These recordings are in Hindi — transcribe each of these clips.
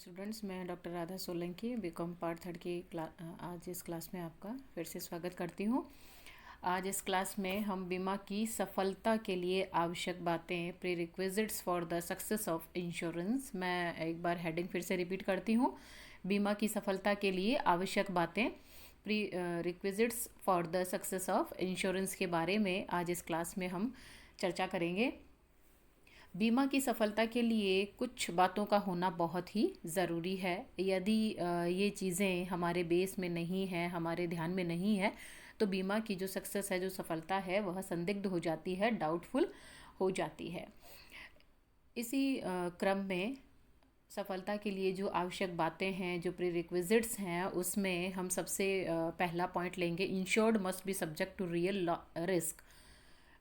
स्टूडेंट्स, मैं doctor Radha Solanki BCom part third की आज इस क्लास में आपका फिर से स्वागत करती हूँ। आज इस क्लास में हम बीमा की सफलता के लिए आवश्यक बातें, pre requisites for the success of insurance. मैं एक बार हेडिंग फिर से रिपीट करती हूँ। बीमा की सफलता के लिए आवश्यक बातें, pre requisites for the success of insurance के बारे में आज इस क्लास में हम चर्चा करेंगे। बीमा की सफलता के लिए कुछ बातों का होना बहुत ही ज़रूरी है। यदि ये चीज़ें हमारे बेस में नहीं है, हमारे ध्यान में नहीं है, तो बीमा की जो सक्सेस है, जो सफलता है, वह संदिग्ध हो जाती है, डाउटफुल हो जाती है। इसी क्रम में सफलता के लिए जो आवश्यक बातें हैं, जो प्री रिक्विजिट्स हैं, उसमें हम सबसे पहला पॉइंट लेंगे, insured must be subject to real risk.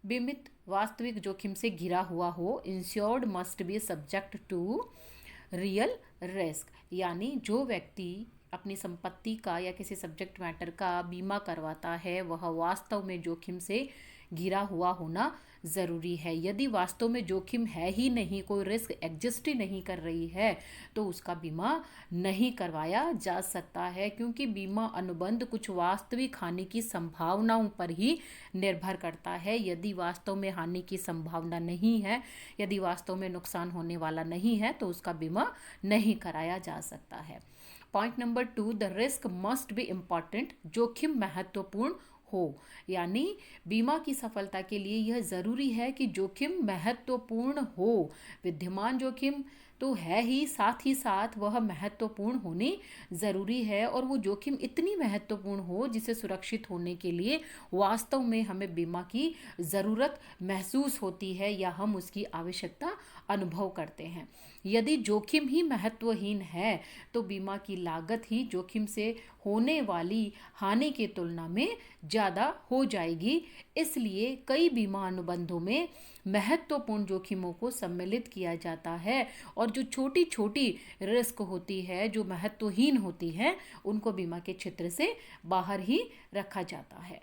बीमित वास्तविक जोखिम से घिरा हुआ हो। Insured must be subject to real risk, यानी जो व्यक्ति अपनी संपत्ति का या किसी सब्जेक्ट मैटर का बीमा करवाता है, वह वास्तव में जोखिम से घिरा हुआ होना ज़रूरी है। यदि वास्तव में जोखिम है ही नहीं, कोई रिस्क एग्जिस्ट ही नहीं कर रही है, तो उसका बीमा नहीं करवाया जा सकता है, क्योंकि बीमा अनुबंध कुछ वास्तविक हानि की संभावनाओं पर ही निर्भर करता है। यदि वास्तव में हानि की संभावना नहीं है, यदि वास्तव में नुकसान होने वाला नहीं है, तो उसका बीमा नहीं कराया जा सकता है। Point number 2, the risk must be important. जोखिम महत्वपूर्ण हो, यानी बीमा की सफलता के लिए यह ज़रूरी है कि जोखिम महत्वपूर्ण हो। विद्यमान जोखिम तो है ही, साथ ही साथ वह महत्वपूर्ण होनी ज़रूरी है, और वो जोखिम इतनी महत्वपूर्ण हो जिसे सुरक्षित होने के लिए वास्तव में हमें बीमा की ज़रूरत महसूस होती है या हम उसकी आवश्यकता अनुभव करते हैं। यदि जोखिम ही महत्वहीन है, तो बीमा की लागत ही जोखिम से होने वाली हानि की तुलना में ज़्यादा हो जाएगी। इसलिए कई बीमा अनुबंधों में महत्वपूर्ण जोखिमों को सम्मिलित किया जाता है, और जो छोटी छोटी रिस्क होती है, जो महत्वहीन होती है, उनको बीमा के क्षेत्र से बाहर ही रखा जाता है।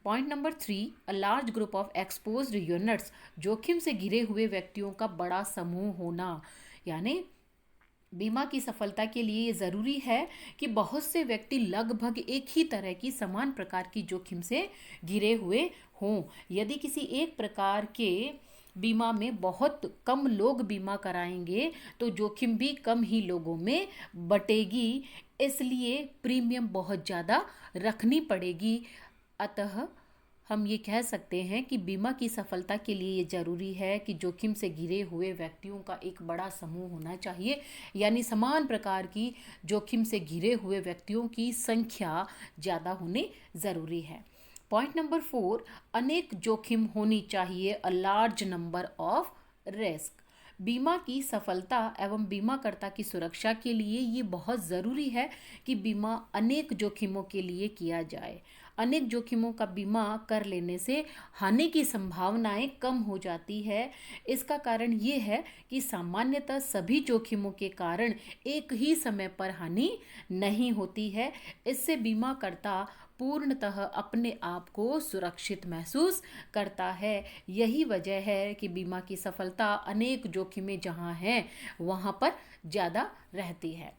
Point number 3, a large group of exposed units. जोखिम से घिरे हुए व्यक्तियों का बड़ा समूह होना, यानी बीमा की सफलता के लिए ये ज़रूरी है कि बहुत से व्यक्ति लगभग एक ही तरह की समान प्रकार की जोखिम से घिरे हुए हों। यदि किसी एक प्रकार के बीमा में बहुत कम लोग बीमा कराएंगे, तो जोखिम भी कम ही लोगों में बटेगी, इसलिए प्रीमियम बहुत ज़्यादा रखनी पड़ेगी। अतः हम ये कह सकते हैं कि बीमा की सफलता के लिए ये ज़रूरी है कि जोखिम से घिरे हुए व्यक्तियों का एक बड़ा समूह होना चाहिए, यानी समान प्रकार की जोखिम से घिरे हुए व्यक्तियों की संख्या ज़्यादा होनी ज़रूरी है। पॉइंट नंबर 4, अनेक जोखिम होनी चाहिए, a large number of risk. बीमा की सफलता एवं बीमाकर्ता की सुरक्षा के लिए ये बहुत ज़रूरी है कि बीमा अनेक जोखिमों के लिए किया जाए। अनेक जोखिमों का बीमा कर लेने से हानि की संभावनाएं कम हो जाती है। इसका कारण ये है कि सामान्यतः सभी जोखिमों के कारण एक ही समय पर हानि नहीं होती है। इससे बीमाकर्ता पूर्णतः अपने आप को सुरक्षित महसूस करता है। यही वजह है कि बीमा की सफलता अनेक जोखिमें जहाँ हैं, वहाँ पर ज़्यादा रहती है।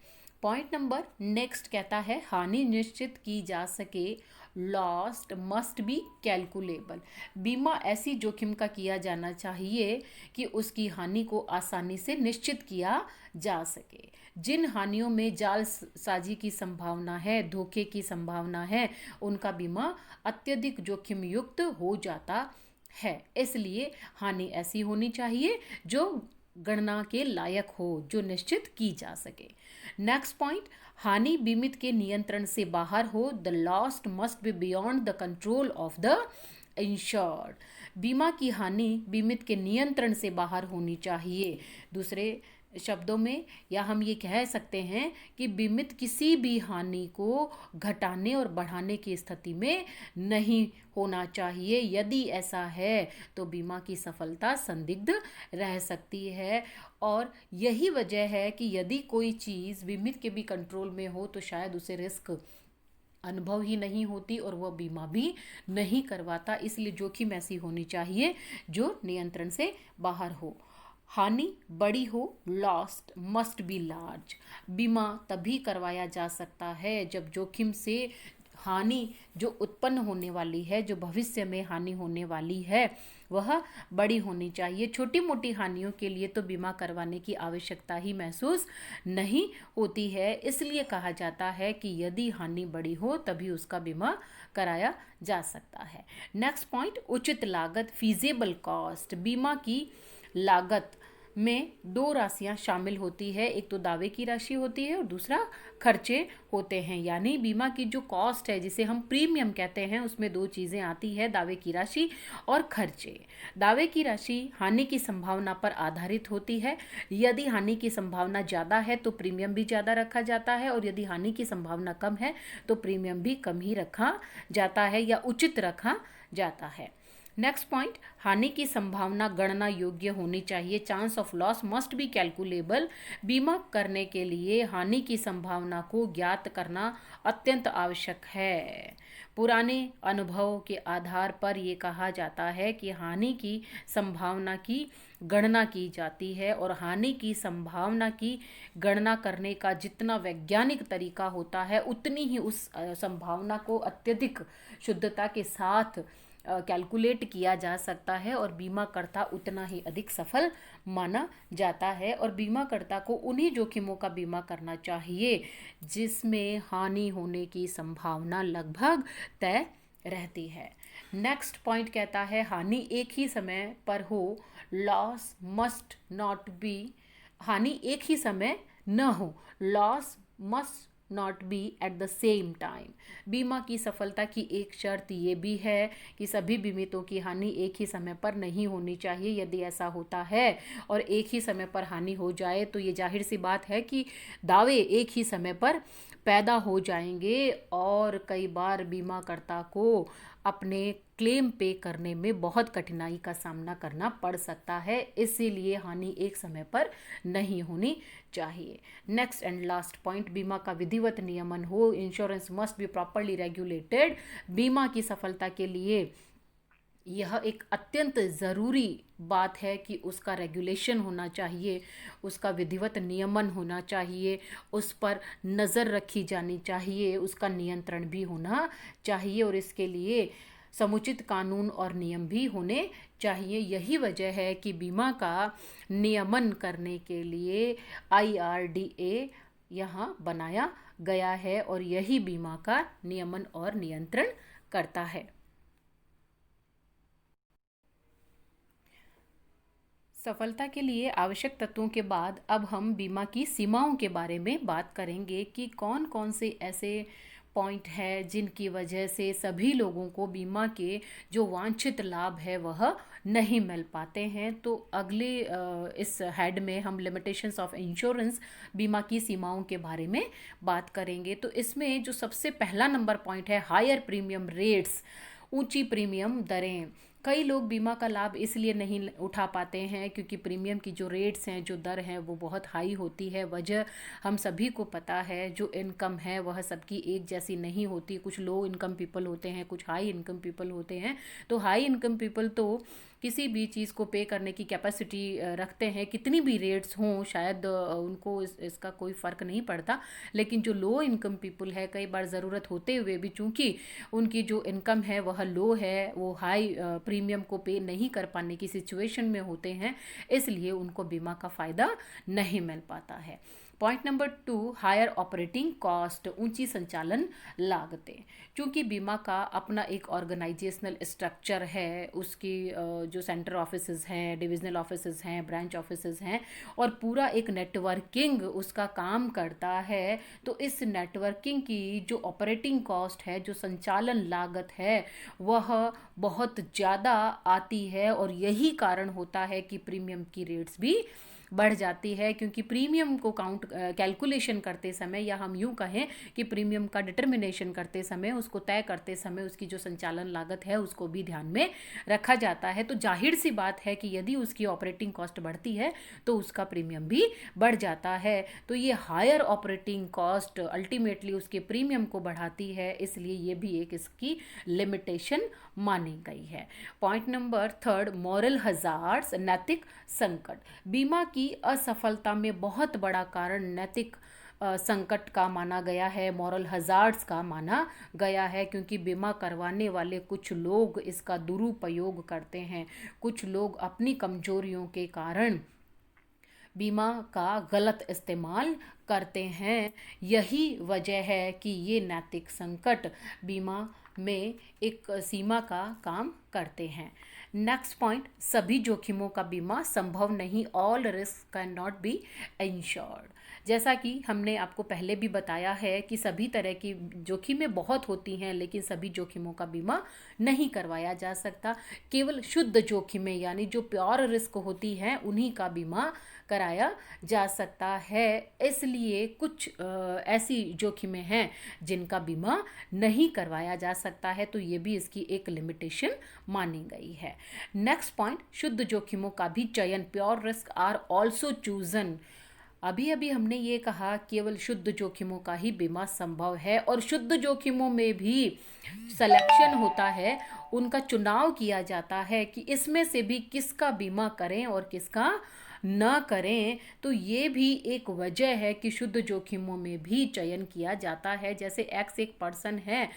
पॉइंट नंबर नेक्स्ट कहता है, हानि निश्चित की जा सके, लॉस्ट मस्ट बी कैलकुलेबल। बीमा ऐसी जोखिम का किया जाना चाहिए कि उसकी हानि को आसानी से निश्चित किया जा सके। जिन हानियों में जालसाजी की संभावना है, धोखे की संभावना है, उनका बीमा अत्यधिक जोखिम युक्त हो जाता है। इसलिए हानि ऐसी होनी चाहिए जो गणना के लायक हो, जो निश्चित की जा सके। नेक्स्ट पॉइंट, हानि बीमित के नियंत्रण से बाहर हो, the lost must be beyond the control of the insured. बीमा की हानि बीमित के नियंत्रण से बाहर होनी चाहिए। दूसरे शब्दों में, या हम ये कह सकते हैं कि बीमित किसी भी हानि को घटाने और बढ़ाने की स्थिति में नहीं होना चाहिए। यदि ऐसा है तो बीमा की सफलता संदिग्ध रह सकती है, और यही वजह है कि यदि कोई चीज़ बीमित के भी कंट्रोल में हो, तो शायद उसे रिस्क अनुभव ही नहीं होती और वह बीमा भी नहीं करवाता। इसलिए जोखिम ऐसी होनी चाहिए जो नियंत्रण से बाहर हो। हानि बड़ी हो, लॉस्ट मस्ट बी लार्ज। बीमा तभी करवाया जा सकता है जब जोखिम से हानि जो उत्पन्न होने वाली है, जो भविष्य में हानि होने वाली है, वह बड़ी होनी चाहिए। छोटी मोटी हानियों के लिए तो बीमा करवाने की आवश्यकता ही महसूस नहीं होती है। इसलिए कहा जाता है कि यदि हानि बड़ी हो तभी उसका बीमा कराया जा सकता है। नेक्स्ट पॉइंट, उचित लागत, फीजेबल कॉस्ट। बीमा की लागत में दो राशियां शामिल होती है, एक तो दावे की राशि होती है और दूसरा खर्चे होते हैं। यानी बीमा की जो कॉस्ट है, जिसे हम प्रीमियम कहते हैं, उसमें दो चीज़ें आती है, दावे की राशि और खर्चे। दावे की राशि हानि की संभावना पर आधारित होती है। यदि हानि की संभावना ज़्यादा है तो प्रीमियम भी ज़्यादा रखा जाता है, और यदि हानि की संभावना कम है तो प्रीमियम भी कम ही रखा जाता है या उचित रखा जाता है। नेक्स्ट पॉइंट, हानि की संभावना गणना योग्य होनी चाहिए। Chance of loss must be calculable. बीमा करने के लिए हानि की संभावना को ज्ञात करना अत्यंत आवश्यक है। पुराने अनुभव के आधार पर ये कहा जाता है कि हानि की संभावना की गणना की जाती है, और हानि की संभावना की गणना करने का जितना वैज्ञानिक तरीका होता है, उतनी ही उस संभावना को अत्यधिक शुद्धता के साथ कैलकुलेट किया जा सकता है, और बीमाकर्ता उतना ही अधिक सफल माना जाता है। और बीमाकर्ता को उन्हीं जोखिमों का बीमा करना चाहिए जिसमें हानि होने की संभावना लगभग तय रहती है। नेक्स्ट पॉइंट कहता है, हानि एक ही समय पर हो, लॉस मस्ट नॉट बी। हानि एक ही समय न हो, loss must not be at the same time. बीमा की सफलता की एक शर्त ये भी है कि सभी बीमितों की हानि एक ही समय पर नहीं होनी चाहिए। यदि ऐसा होता है और एक ही समय पर हानि हो जाए तो ये जाहिर सी बात है कि दावे एक ही समय पर पैदा हो जाएंगे, और कई बार बीमाकर्ता को अपने क्लेम पे करने में बहुत कठिनाई का सामना करना पड़ सकता है। इसीलिए हानि एक समय पर नहीं होनी चाहिए। नेक्स्ट एंड लास्ट पॉइंट, बीमा का विधिवत नियमन हो। Insurance must be properly regulated. बीमा की सफलता के लिए यह एक अत्यंत ज़रूरी बात है कि उसका रेगुलेशन होना चाहिए, उसका विधिवत नियमन होना चाहिए, उस पर नज़र रखी जानी चाहिए, उसका नियंत्रण भी होना चाहिए, और इसके लिए समुचित कानून और नियम भी होने चाहिए। यही वजह है कि बीमा का नियमन करने के लिए IRDA यहाँ बनाया गया है, और यही बीमा का नियमन और नियंत्रण करता है। सफलता के लिए आवश्यक तत्वों के बाद अब हम बीमा की सीमाओं के बारे में बात करेंगे कि कौन कौन से ऐसे पॉइंट है जिनकी वजह से सभी लोगों को बीमा के जो वांछित लाभ है वह नहीं मिल पाते हैं। तो अगले इस हेड में हम लिमिटेशंस ऑफ इंश्योरेंस, बीमा की सीमाओं के बारे में बात करेंगे। तो इसमें जो सबसे पहला नंबर पॉइंट है, हायर प्रीमियम रेट्स, ऊंची प्रीमियम दरें। कई लोग बीमा का लाभ इसलिए नहीं उठा पाते हैं क्योंकि प्रीमियम की जो रेट्स हैं, जो दर हैं, वो बहुत हाई होती है। वजह हम सभी को पता है, जो इनकम है वह सबकी एक जैसी नहीं होती। कुछ लो इनकम पीपल होते हैं, कुछ हाई इनकम पीपल होते हैं। तो हाई इनकम पीपल तो किसी भी चीज़ को पे करने की कैपेसिटी रखते हैं, कितनी भी रेट्स हों शायद उनको इसका कोई फ़र्क नहीं पड़ता। लेकिन जो लो इनकम पीपल है, कई बार ज़रूरत होते हुए भी चूंकि उनकी जो इनकम है वह लो है, वो हाई प्रीमियम को पे नहीं कर पाने की सिचुएशन में होते हैं, इसलिए उनको बीमा का फ़ायदा नहीं मिल पाता है। Point number 2, higher operating cost, ऊंची संचालन लागतें। क्योंकि बीमा का अपना एक ऑर्गेनाइजेशनल स्ट्रक्चर है, उसकी जो सेंटर ऑफिसेज हैं, डिविजनल ऑफिसेज हैं, ब्रांच ऑफिसेज हैं, और पूरा एक नेटवर्किंग उसका काम करता है। तो इस नेटवर्किंग की जो ऑपरेटिंग कॉस्ट है, जो संचालन लागत है, वह बहुत ज़्यादा आती है, और यही कारण होता है कि प्रीमियम की रेट्स भी बढ़ जाती है, क्योंकि प्रीमियम को कैलकुलेशन करते समय, या हम यूँ कहें कि प्रीमियम का डिटर्मिनेशन करते समय, उसको तय करते समय उसकी जो संचालन लागत है उसको भी ध्यान में रखा जाता है। तो जाहिर सी बात है कि यदि उसकी ऑपरेटिंग कॉस्ट बढ़ती है तो उसका प्रीमियम भी बढ़ जाता है। तो ये हायर ऑपरेटिंग कॉस्ट अल्टीमेटली उसके प्रीमियम को बढ़ाती है, इसलिए ये भी एक इसकी लिमिटेशन मानी गई है। पॉइंट नंबर 3, मॉरल हजार्ड्स, नैतिक संकट। बीमा की असफलता में बहुत बड़ा कारण नैतिक संकट का माना गया है, मॉरल हजार्ड्स का माना गया है, क्योंकि बीमा करवाने वाले कुछ लोग इसका दुरुपयोग करते हैं। कुछ लोग अपनी कमजोरियों के कारण बीमा का गलत इस्तेमाल करते हैं। यही वजह है कि ये नैतिक संकट बीमा में एक सीमा का काम करते हैं। नेक्स्ट पॉइंट, सभी जोखिमों का बीमा संभव नहीं, all risk can not be insured. जैसा कि हमने आपको पहले भी बताया है कि सभी तरह की जोखिमें बहुत होती हैं, लेकिन सभी जोखिमों का बीमा नहीं करवाया जा सकता। केवल शुद्ध जोखिमें यानी जो प्योर रिस्क होती हैं उन्हीं का बीमा कराया जा सकता है। इसलिए कुछ ऐसी जोखिमें हैं जिनका बीमा नहीं करवाया जा सकता है, तो ये भी इसकी एक लिमिटेशन मानी गई है। नेक्स्ट पॉइंट, शुद्ध जोखिमों का भी चयन, pure risk are also chosen. अभी अभी हमने ये कहा केवल शुद्ध जोखिमों का ही बीमा संभव है, और शुद्ध जोखिमों में भी सिलेक्शन होता है, उनका चुनाव किया जाता है कि इसमें से भी किसका बीमा करें और किसका न करें। तो ये भी एक वजह है कि शुद्ध जोखिमों में भी चयन किया जाता है। जैसे एक्स एक पर्सन है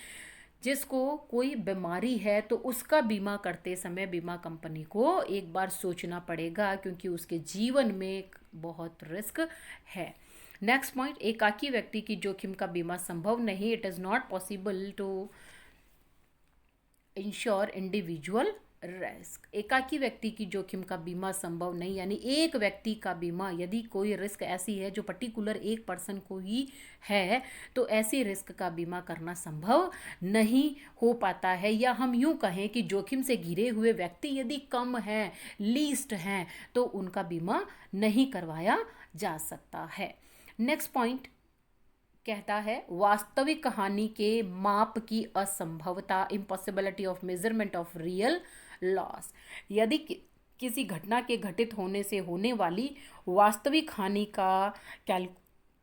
जिसको कोई बीमारी है, तो उसका बीमा करते समय बीमा कंपनी को एक बार सोचना पड़ेगा, क्योंकि उसके जीवन में बहुत रिस्क है। नेक्स्ट पॉइंट, एकाकी व्यक्ति की जोखिम का बीमा संभव नहीं, it is not possible to insure individual risk. एकाकी व्यक्ति की जोखिम का बीमा संभव नहीं, यानी एक व्यक्ति का बीमा, यदि कोई रिस्क ऐसी है जो पर्टिकुलर एक पर्सन को ही है, तो ऐसी रिस्क का बीमा करना संभव नहीं हो पाता है। या हम यूं कहें कि जोखिम से घिरे हुए व्यक्ति यदि कम हैं, लीस्ट हैं, तो उनका बीमा नहीं करवाया जा सकता है। नेक्स्ट पॉइंट कहता है, वास्तविक हानि के माप की असंभवता, impossibility of measurement of real loss. यदि किसी घटना के घटित होने से होने वाली वास्तविक हानि का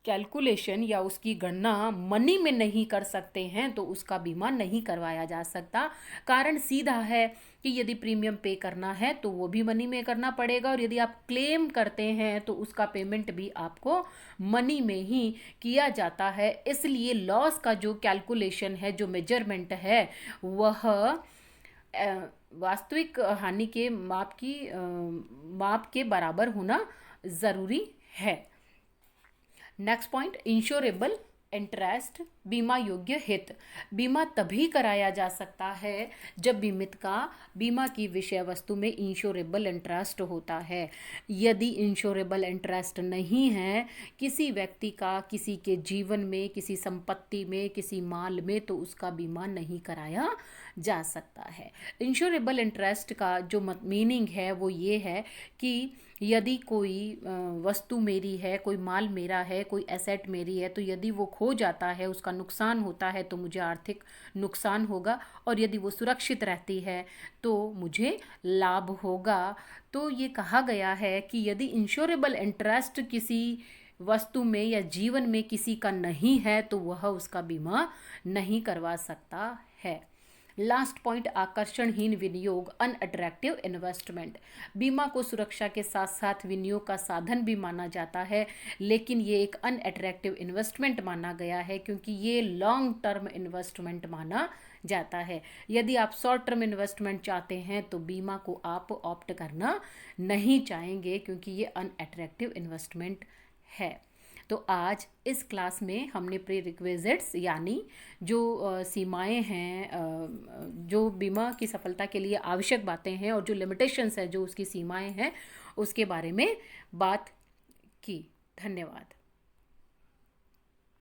कैलकुलेशन या उसकी गणना मनी में नहीं कर सकते हैं, तो उसका बीमा नहीं करवाया जा सकता। कारण सीधा है कि यदि प्रीमियम पे करना है तो वो भी मनी में करना पड़ेगा, और यदि आप क्लेम करते हैं तो उसका पेमेंट भी आपको मनी में ही किया जाता है। इसलिए लॉस का जो कैलकुलेशन है, जो मेजरमेंट है, वह वास्तविक हानि के माप के बराबर होना ज़रूरी है। नेक्स्ट पॉइंट, इंश्योरेबल इंटरेस्ट, बीमा योग्य हित। बीमा तभी कराया जा सकता है जब बीमित का बीमा की विषय वस्तु में इंश्योरेबल इंटरेस्ट होता है। यदि इंश्योरेबल इंटरेस्ट नहीं है किसी व्यक्ति का, किसी के जीवन में, किसी संपत्ति में, किसी माल में, तो उसका बीमा नहीं कराया जा सकता है। इंश्योरेबल इंटरेस्ट का जो मीनिंग है वो ये है कि यदि कोई वस्तु मेरी है, कोई माल मेरा है, कोई एसेट मेरी है, तो यदि वो खो जाता है, उसका नुकसान होता है, तो मुझे आर्थिक नुकसान होगा, और यदि वो सुरक्षित रहती है तो मुझे लाभ होगा। तो ये कहा गया है कि यदि इंश्योरेबल इंटरेस्ट किसी वस्तु में या जीवन में किसी का नहीं है तो वह उसका बीमा नहीं करवा सकता है। लास्ट पॉइंट, आकर्षणहीन विनियोग, अनअट्रैक्टिव इन्वेस्टमेंट। बीमा को सुरक्षा के साथ साथ विनियोग का साधन भी माना जाता है, लेकिन ये एक अनअट्रैक्टिव इन्वेस्टमेंट माना गया है, क्योंकि ये लॉन्ग टर्म इन्वेस्टमेंट माना जाता है। यदि आप शॉर्ट टर्म इन्वेस्टमेंट चाहते हैं तो बीमा को आप ऑप्ट करना नहीं चाहेंगे, क्योंकि ये अनअट्रैक्टिव इन्वेस्टमेंट है। तो आज इस क्लास में हमने प्री रिक्विजिट्स यानी जो सीमाएं हैं, जो बीमा की सफलता के लिए आवश्यक बातें हैं, और जो लिमिटेशंस है, जो उसकी सीमाएं हैं, उसके बारे में बात की। धन्यवाद।